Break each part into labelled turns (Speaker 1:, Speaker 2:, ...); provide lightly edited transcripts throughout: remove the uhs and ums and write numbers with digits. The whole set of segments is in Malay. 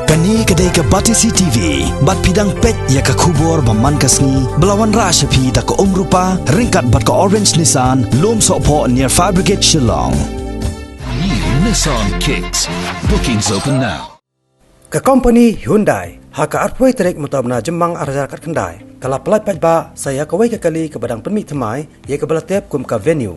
Speaker 1: Kani kedai ke Batisi TV, bat pidang pet ya ke kubur baman kasni, belawan rasyapi tak ke rupa, ringkat bat ke Orange Nissan, lom sokpo near Fire Brigade Shillong.
Speaker 2: New Nissan Kicks. Bookings open now.
Speaker 3: Ke company Hyundai, haka arpoi terek mutabna jembang arjakat kendai. Kalau pelai pajba, saya kawai ke kali ke badang permit temai, ia ke belatep kum ke venue.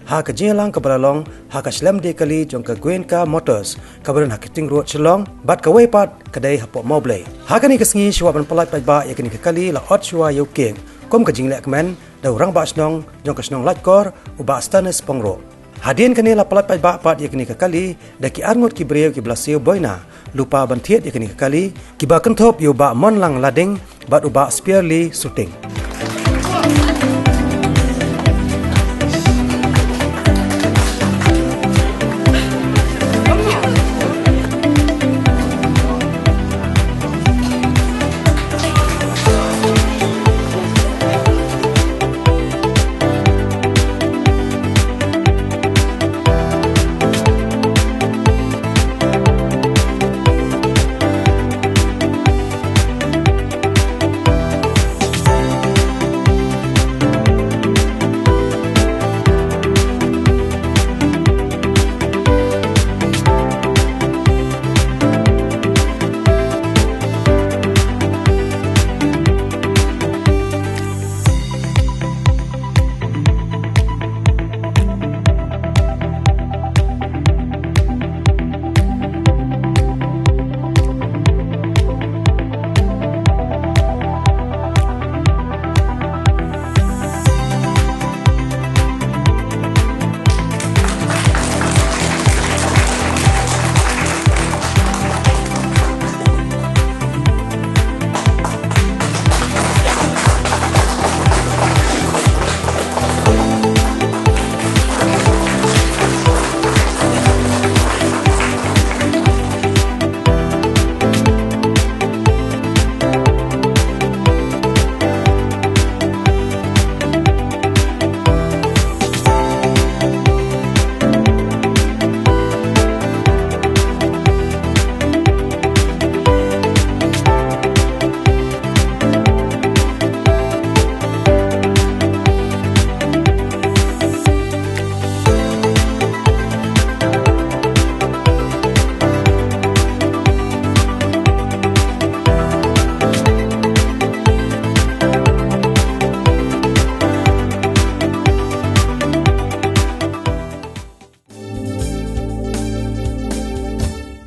Speaker 3: Haka jelang ke balalong, haka selam de kali jong ke Gwenka Motors, kabaran haka ting road Shillong, bat kawai pat kedai hapok moblei. Haka ni kesengi syuapan pelai pajba ia kini ke kali la ot syua yau king, kum ke jinglek kemen, da urang ba snong, jong ke snong lajkor, uba stanes pongro. Hadian kini la pelai pajba pat ia kini ke kali, da ki arngot ki breu ki belasio boina, lupa bantiet ia kini ke kali, ki ba kentop yu ba mon lang lading, bat uba spearly shooting.